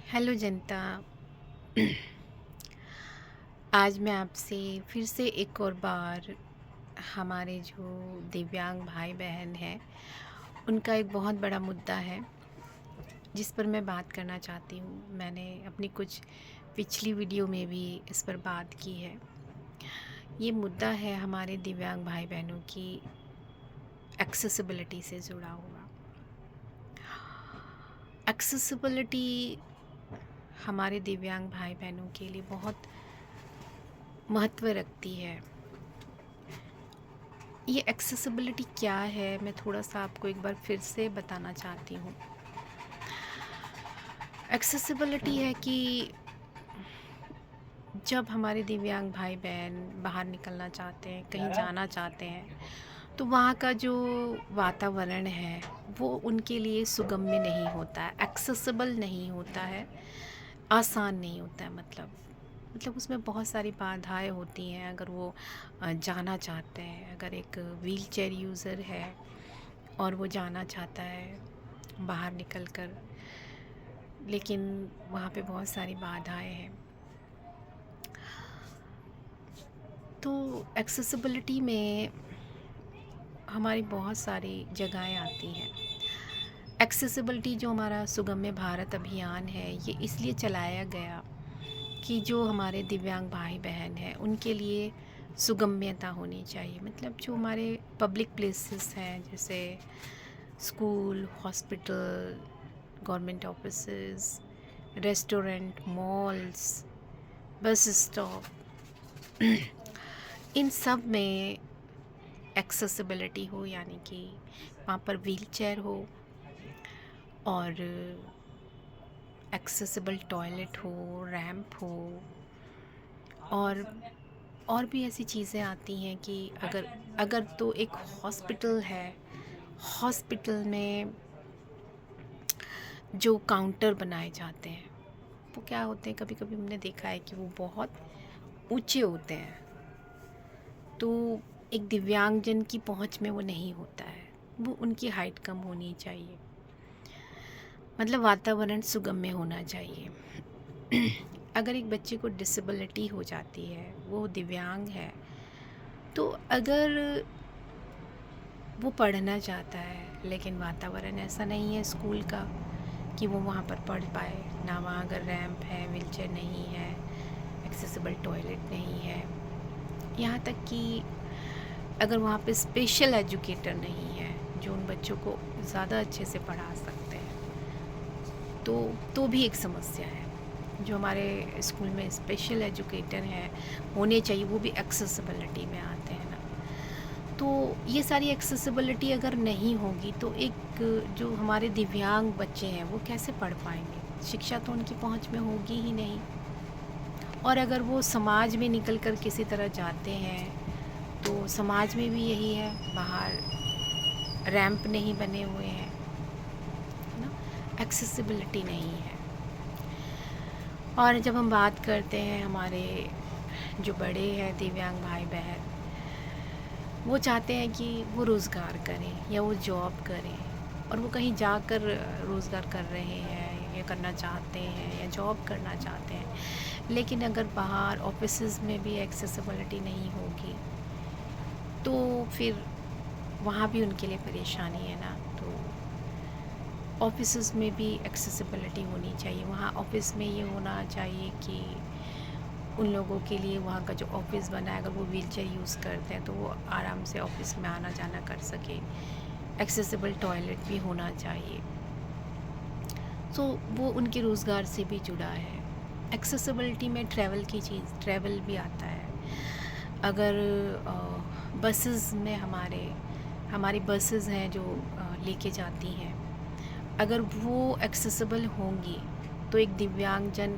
Hello जनता। आज मैं आपसे फिर से एक और बार हमारे जो दिव्यांग भाई बहन हैं उनका एक बहुत बड़ा मुद्दा है जिस पर मैं बात करना चाहती हूँ। मैंने अपनी कुछ पिछली वीडियो में भी इस पर बात की है। ये मुद्दा है हमारे दिव्यांग भाई बहनों की एक्सेसिबिलिटी से जुड़ा हुआ। एक्सेसिबिलिटी हमारे दिव्यांग भाई बहनों के लिए बहुत महत्व रखती है। ये एक्सेसिबिलिटी क्या है, मैं थोड़ा सा आपको एक बार फिर से बताना चाहती हूँ। एक्सेसिबिलिटी है कि जब हमारे दिव्यांग भाई बहन बाहर निकलना चाहते हैं, कहीं जाना चाहते हैं, तो वहाँ का जो वातावरण है वो उनके लिए सुगम्य नहीं होता है, एक्सेसिबल नहीं होता है, आसान नहीं होता है। मतलब उसमें बहुत सारी बाधाएं होती हैं। अगर वो जाना चाहते हैं, अगर एक व्हील चेयर यूज़र है और वो जाना चाहता है बाहर निकल कर, लेकिन वहाँ पे बहुत सारी बाधाएं हैं। तो एक्सेसिबिलिटी में हमारी बहुत सारी जगहें आती हैं। एक्सेसिबिलिटी जो हमारा सुगम्य भारत अभियान है, ये इसलिए चलाया गया कि जो हमारे दिव्यांग भाई बहन हैं उनके लिए सुगम्यता होनी चाहिए। मतलब जो हमारे पब्लिक प्लेसेस हैं, जैसे school, hospital, government offices, restaurant, malls, bus stop, इन सब में एक्सेसिबिलिटी हो, यानी कि वहाँ पर व्हील चेयर हो और एक्सेसिबल टॉयलेट हो, रैंप हो, और भी ऐसी चीज़ें आती हैं कि अगर अगर तो एक हॉस्पिटल है, हॉस्पिटल में जो काउंटर बनाए जाते हैं वो क्या होते हैं, कभी कभी हमने देखा है कि वो बहुत ऊंचे होते हैं, तो एक दिव्यांगजन की पहुंच में वो नहीं होता है। वो उनकी हाइट कम होनी चाहिए, मतलब वातावरण सुगम्य होना चाहिए। अगर एक बच्चे को डिसेबिलिटी हो जाती है, वो दिव्यांग है, तो अगर वो पढ़ना चाहता है लेकिन वातावरण ऐसा नहीं है स्कूल का कि वो वहाँ पर पढ़ पाए, ना वहाँ अगर रैंप है, व्हीलचेयर नहीं है, एक्सेसिबल टॉयलेट नहीं है, यहाँ तक कि अगर वहाँ पे स्पेशल एजुकेटर नहीं है जो उन बच्चों को ज़्यादा अच्छे से पढ़ा सकते हैं, तो भी एक समस्या है। जो हमारे स्कूल में स्पेशल एजुकेटर हैं होने चाहिए, वो भी एक्सेसिबिलिटी में आते हैं ना। तो ये सारी एक्सेसिबिलिटी अगर नहीं होगी तो एक जो हमारे दिव्यांग बच्चे हैं वो कैसे पढ़ पाएंगे? शिक्षा तो उनकी पहुंच में होगी ही नहीं। और अगर वो समाज में निकल कर किसी तरह जाते हैं तो समाज में भी यही है, बाहर रैंप नहीं बने हुए हैं, है ना, एक्सेसिबिलिटी नहीं है। और जब हम बात करते हैं हमारे जो बड़े हैं दिव्यांग भाई बहन, वो चाहते हैं कि वो रोज़गार करें या वो जॉब करें, और वो कहीं जाकर रोज़गार कर रहे हैं या करना चाहते हैं या जॉब करना चाहते हैं, लेकिन अगर बाहर ऑफिसेज़ में भी एक्सेसिबिलिटी नहीं होगी तो फिर वहाँ भी उनके लिए परेशानी है ना। तो ऑफिसेज़ में भी एक्सेसिबिलिटी होनी चाहिए। वहाँ ऑफिस में ये होना चाहिए कि उन लोगों के लिए वहाँ का जो ऑफिस बना है, अगर वो व्हीलचेयर यूज़ करते हैं तो वो आराम से ऑफिस में आना जाना कर सके। एक्सेसिबल टॉयलेट भी होना चाहिए। तो वो उनके रोज़गार से भी जुड़ा है। एक्सेसिबिलिटी में ट्रैवल भी आता है। अगर बसेस में हमारी बसेस हैं जो लेके जाती हैं, अगर वो एक्सेसिबल होंगी तो एक दिव्यांगजन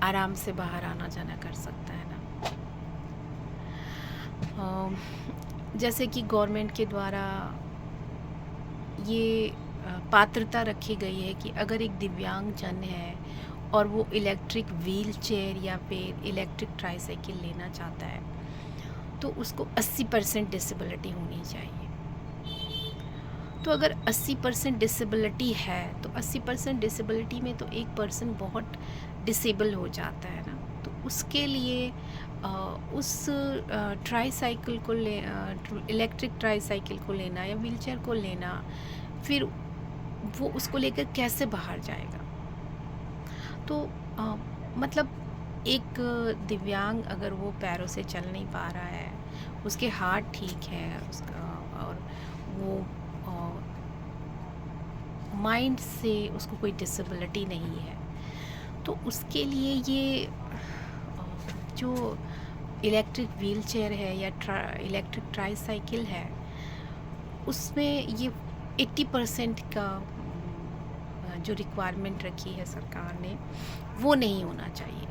आराम से बाहर आना जाना कर सकता है ना। जैसे कि गवर्नमेंट के द्वारा ये पात्रता रखी गई है कि अगर एक दिव्यांगजन है और वो इलेक्ट्रिक व्हील चेयर या फिर इलेक्ट्रिक ट्राईसाइकिल लेना चाहता है तो उसको 80% डिसेबिलिटी होनी चाहिए। तो अगर 80% डिसेबिलिटी है तो 80% डिसेबिलिटी में तो एक पर्सन बहुत डिसेबल हो जाता है ना, तो उसके लिए उस ट्राईसाइकिल को इलेक्ट्रिक ट्राईसाइकिल को लेना या व्हीलचेयर को लेना, फिर वो उसको लेकर कैसे बाहर जाएगा। तो मतलब एक दिव्यांग अगर वो पैरों से चल नहीं पा रहा है, उसके हाथ ठीक है उसका, और वो माइंड से उसको कोई डिसेबिलिटी नहीं है, तो उसके लिए ये जो इलेक्ट्रिक व्हीलचेयर है या इलेक्ट्रिक ट्राईसाइकिल है, उसमें ये 80% का जो रिक्वायरमेंट रखी है सरकार ने वो नहीं होना चाहिए,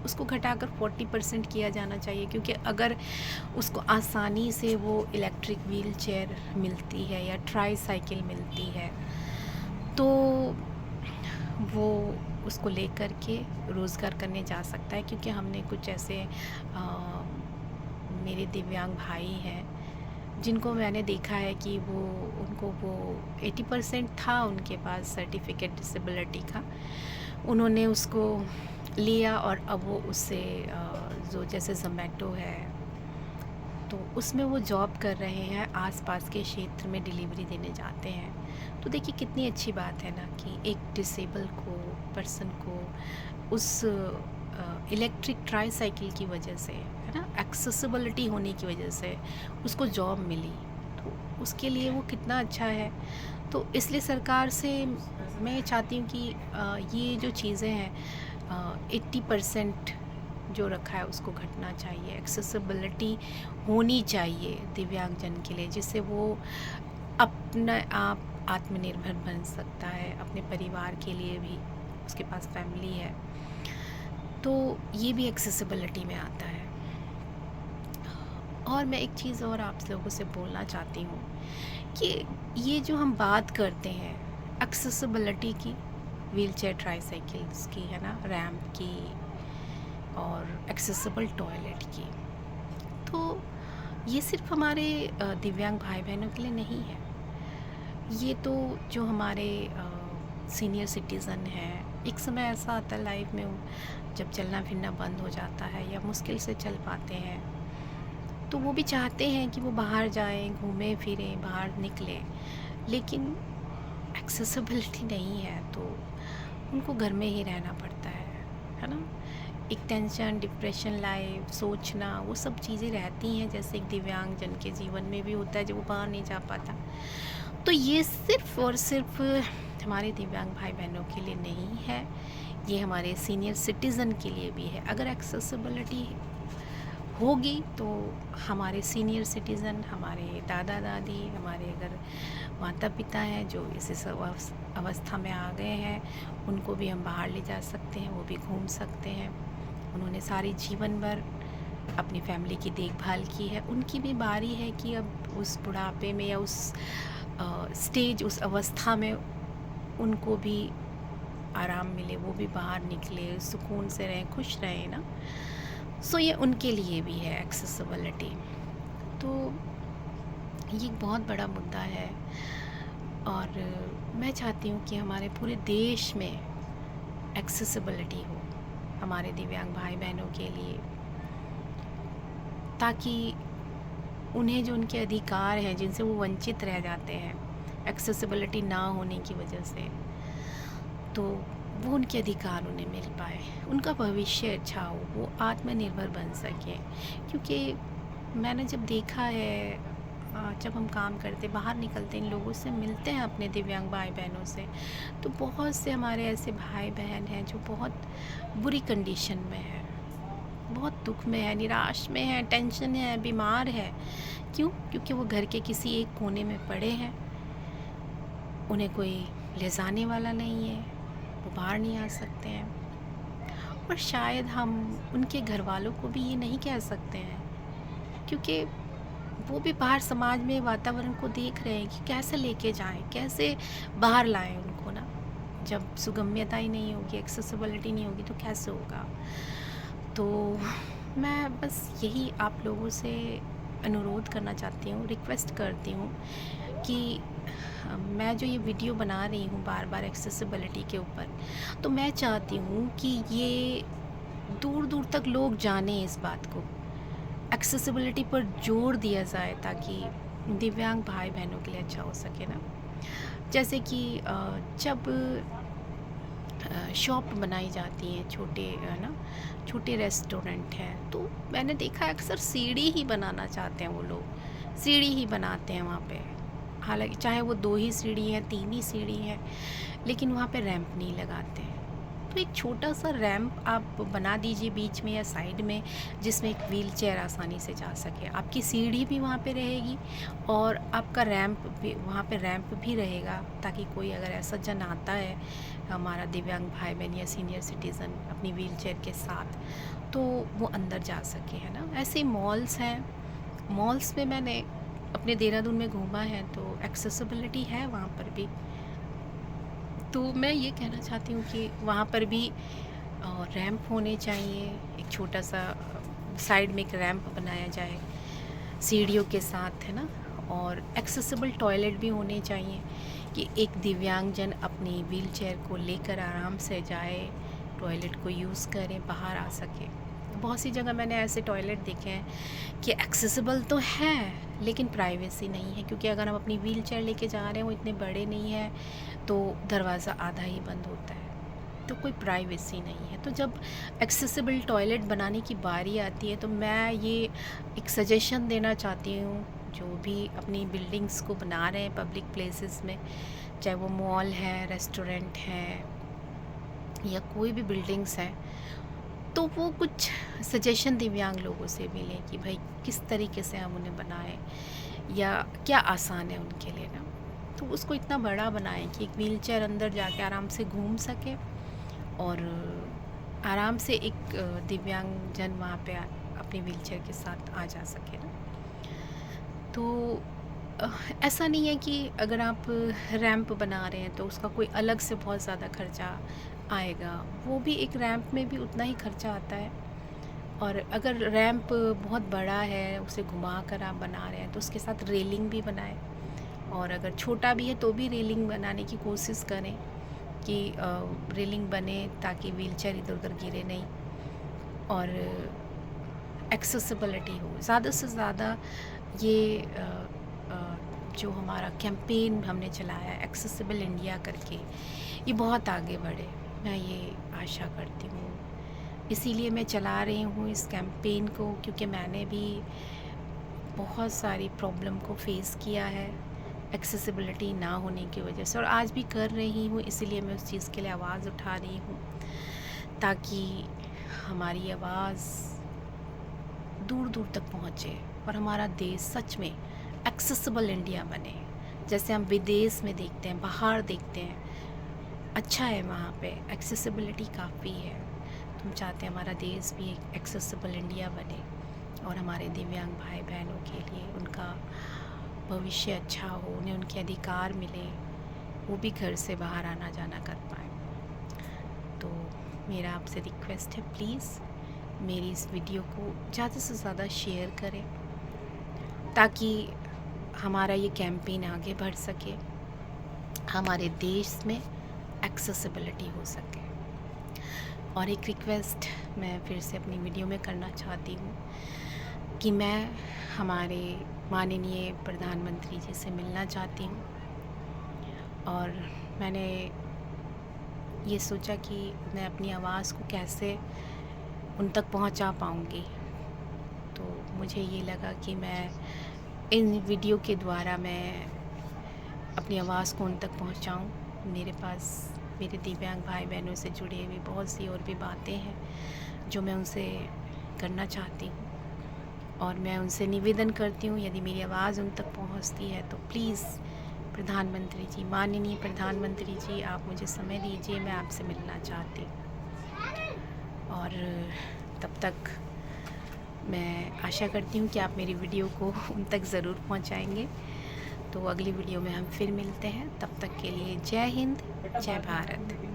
उसको घटाकर 40% किया जाना चाहिए। क्योंकि अगर उसको आसानी से वो इलेक्ट्रिक व्हीलचेयर मिलती है या ट्राईसाइकिल मिलती है तो वो उसको लेकर के रोज़गार करने जा सकता है। क्योंकि हमने कुछ ऐसे मेरे दिव्यांग भाई हैं जिनको मैंने देखा है कि उनको 80% था उनके पास सर्टिफिकेट डिसेबिलिटी का, उन्होंने उसको लिया और अब वो उससे जो जैसे ज़ोमैटो है तो उसमें वो जॉब कर रहे हैं, आसपास के क्षेत्र में डिलीवरी देने जाते हैं। तो देखिए कितनी अच्छी बात है ना कि एक डिसेबल पर्सन को उस इलेक्ट्रिक ट्राईसाइकिल की वजह से, है ना, एक्सेसिबिलिटी होने की वजह से उसको जॉब मिली, तो उसके लिए वो कितना अच्छा है। तो इसलिए सरकार से मैं चाहती हूँ कि ये जो चीज़ें हैं 80% जो रखा है उसको घटना चाहिए, एक्सेसिबिलिटी होनी चाहिए दिव्यांगजन के लिए, जिससे वो अपना आप आत्मनिर्भर बन सकता है, अपने परिवार के लिए भी, उसके पास फैमिली है, तो ये भी एक्सेसिबिलिटी में आता है। और मैं एक चीज़ और आप लोगों से बोलना चाहती हूँ कि ये जो हम बात करते हैं एक्सेसिबिलिटी की, व्हीलचेयर ट्राईसाइकिल्स की, है ना, रैंप की और एक्सेसिबल टॉयलेट की, तो ये सिर्फ हमारे दिव्यांग भाई बहनों के लिए नहीं है। ये तो जो हमारे सीनियर सिटीज़न हैं, एक समय ऐसा आता है लाइफ में जब चलना फिरना बंद हो जाता है या मुश्किल से चल पाते हैं, तो वो भी चाहते हैं कि वो बाहर जाएं, घूमें फिरें, बाहर निकलें, लेकिन एक्सेसिबिलिटी नहीं है तो उनको घर में ही रहना पड़ता है ना। एक टेंशन, डिप्रेशन, लाइफ सोचना, वो सब चीज़ें रहती हैं जैसे एक दिव्यांगजन के जीवन में भी होता है जब वो बाहर नहीं जा पाता। तो ये सिर्फ और सिर्फ हमारे दिव्यांग भाई बहनों के लिए नहीं है, ये हमारे सीनियर सिटीज़न के लिए भी है। अगर एक्सेसिबिलिटी होगी तो हमारे सीनियर सिटीज़न, हमारे दादा दादी, हमारे अगर माता पिता हैं जो इस अवस्था में आ गए हैं, उनको भी हम बाहर ले जा सकते हैं, वो भी घूम सकते हैं। उन्होंने सारी जीवन भर अपनी फैमिली की देखभाल की है, उनकी भी बारी है कि अब उस बुढ़ापे में या उस स्टेज, उस अवस्था में उनको भी आराम मिले, वो भी बाहर निकले, सुकून से रहें, खुश रहें ना। सो ये उनके लिए भी है एक्सेसिबिलिटी। तो ये एक बहुत बड़ा मुद्दा है और मैं चाहती हूँ कि हमारे पूरे देश में एक्सेसिबिलिटी हो हमारे दिव्यांग भाई बहनों के लिए, ताकि उन्हें जो उनके अधिकार हैं जिनसे वो वंचित रह जाते हैं एक्सेसिबिलिटी ना होने की वजह से, तो वो उनके अधिकार उन्हें मिल पाए, उनका भविष्य अच्छा हो, वो आत्मनिर्भर बन सके। क्योंकि मैंने जब देखा है, जब हम काम करते बाहर निकलते इन लोगों से मिलते हैं अपने दिव्यांग भाई बहनों से, तो बहुत से हमारे ऐसे भाई बहन हैं जो बहुत बुरी कंडीशन में है, बहुत दुख में है, निराश में है, टेंशन है, बीमार है। क्यों? क्योंकि वो घर के किसी एक कोने में पड़े हैं, उन्हें कोई ले जाने वाला नहीं है, वो बाहर नहीं आ सकते हैं। और शायद हम उनके घर वालों को भी ये नहीं कह सकते हैं, क्योंकि वो भी बाहर समाज में वातावरण को देख रहे हैं कि कैसे लेके जाएं, कैसे बाहर लाएं उनको ना। जब सुगम्यता ही नहीं होगी, एक्सेसिबिलिटी नहीं होगी तो कैसे होगा। तो मैं बस यही आप लोगों से अनुरोध करना चाहती हूँ, रिक्वेस्ट करती हूँ कि मैं जो ये वीडियो बना रही हूँ बार बार एक्सेसिबिलिटी के ऊपर, तो मैं चाहती हूँ कि ये दूर दूर तक लोग जानें इस बात को, एक्सेसिबिलिटी पर जोर दिया जाए ताकि दिव्यांग भाई बहनों के लिए अच्छा हो सके ना। जैसे कि जब शॉप बनाई जाती हैं, छोटे ना छोटे रेस्टोरेंट हैं, तो मैंने देखा अक्सर सीढ़ी ही बनाना चाहते हैं वो लोग, सीढ़ी ही बनाते हैं वहाँ पे। हालांकि चाहे वो 2 ही सीढ़ी हैं, 3 ही सीढ़ी हैं, लेकिन वहाँ पे रैंप नहीं लगाते हैं। तो एक छोटा सा रैंप आप बना दीजिए बीच में या साइड में, जिसमें एक व्हील चेयर आसानी से जा सके। आपकी सीढ़ी भी वहाँ पे रहेगी और आपका रैंप भी वहाँ पे रैंप भी रहेगा, ताकि कोई अगर ऐसा जन आता है हमारा दिव्यांग भाई बहन या सीनियर सिटीज़न अपनी व्हील चेयर के साथ, तो वो अंदर जा सके, है ना। ऐसे मॉल्स हैं, मॉल्स में मैंने अपने देहरादून में घूमा है, तो एक्सेसिबिलिटी है वहाँ पर भी। तो मैं ये कहना चाहती हूँ कि वहाँ पर भी रैंप होने चाहिए, एक छोटा सा साइड में एक रैंप बनाया जाए सीढ़ियों के साथ, है ना। और एक्सेसिबल टॉयलेट भी होने चाहिए कि एक दिव्यांगजन अपनी व्हील चेयर को लेकर आराम से जाए, टॉयलेट को यूज़ करें, बाहर आ सके। बहुत सी जगह मैंने ऐसे टॉयलेट देखे हैं कि एक्सेसिबल तो है लेकिन प्राइवेसी नहीं है, क्योंकि अगर हम अपनी व्हील चेयर लेके जा रहे हैं, वो इतने बड़े नहीं हैं, तो दरवाज़ा आधा ही बंद होता है, तो कोई प्राइवेसी नहीं है। तो जब एक्सेसिबल टॉयलेट बनाने की बारी आती है, तो मैं ये एक सजेशन देना चाहती हूँ, जो भी अपनी बिल्डिंग्स को बना रहे हैं पब्लिक प्लेसेस में, चाहे वो मॉल है, रेस्टोरेंट है या कोई भी बिल्डिंग्स हैं, तो वो कुछ सजेशन दिव्यांग लोगों से भी लें कि भाई किस तरीके से हम उन्हें बनाएं या क्या आसान है उनके लिए ना। तो उसको इतना बड़ा बनाएं कि एक व्हील चेयर अंदर जाके आराम से घूम सके और आराम से एक दिव्यांगजन वहाँ पे अपनी व्हील चेयर के साथ आ जा सके ना। तो ऐसा नहीं है कि अगर आप रैंप बना रहे हैं तो उसका कोई अलग से बहुत ज़्यादा खर्चा आएगा, वो भी एक रैंप में भी उतना ही खर्चा आता है। और अगर रैंप बहुत बड़ा है, उसे घुमा कर आप बना रहे हैं, तो उसके साथ रेलिंग भी बनाएं, और अगर छोटा भी है तो भी रेलिंग बनाने की कोशिश करें कि रेलिंग बने ताकि व्हील चेयर इधर उधर गिरे नहीं और एक्सेसिबिलिटी हो। ज़्यादा से ज़्यादा ये जो हमारा कैंपेन हमने चलाया है एक्सेसिबल इंडिया करके, ये बहुत आगे बढ़े, मैं ये आशा करती हूँ। इसीलिए मैं चला रही हूँ इस कैंपेन को, क्योंकि मैंने भी बहुत सारी प्रॉब्लम को फेस किया है एक्सेसिबिलिटी ना होने की वजह से, और आज भी कर रही हूँ। इसीलिए मैं उस चीज़ के लिए आवाज़ उठा रही हूँ, ताकि हमारी आवाज़ दूर दूर तक पहुँचे और हमारा देश सच में एक्सेसिबल इंडिया बने। जैसे हम विदेश में देखते हैं, बाहर देखते हैं, अच्छा है, वहाँ पे एक्सेसिबिलिटी काफ़ी है। हम चाहते हैं हमारा देश भी एक एक्सेसिबल इंडिया बने और हमारे दिव्यांग भाई बहनों के लिए उनका भविष्य अच्छा हो, उन्हें उनके अधिकार मिले, वो भी घर से बाहर आना जाना कर पाएँ। तो मेरा आपसे रिक्वेस्ट है, प्लीज़ मेरी इस वीडियो को ज़्यादा से ज़्यादा शेयर करें, ताकि हमारा ये कैंपेन आगे बढ़ सके, हमारे देश में एक्सेसिबिलिटी हो सके। और एक रिक्वेस्ट मैं फिर से अपनी वीडियो में करना चाहती हूँ कि मैं हमारे माननीय प्रधानमंत्री जी से मिलना चाहती हूँ, और मैंने ये सोचा कि मैं अपनी आवाज़ को कैसे उन तक पहुँचा पाऊँगी। तो मुझे ये लगा कि मैं इन वीडियो के द्वारा मैं अपनी आवाज़ को उन तक पहुँचाऊँ। मेरे पास मेरे दिव्यांग भाई बहनों से जुड़े हुए बहुत सी और भी बातें हैं जो मैं उनसे करना चाहती हूँ, और मैं उनसे निवेदन करती हूँ, यदि मेरी आवाज़ उन तक पहुँचती है तो प्लीज़ प्रधानमंत्री जी, माननीय प्रधानमंत्री जी, आप मुझे समय दीजिए, मैं आपसे मिलना चाहती हूँ। और तब तक मैं आशा करती हूँ कि आप मेरी वीडियो को उन तक ज़रूर पहुँचाएँगे। तो अगली वीडियो में हम फिर मिलते हैं, तब तक के लिए जय हिंद, जय भारत।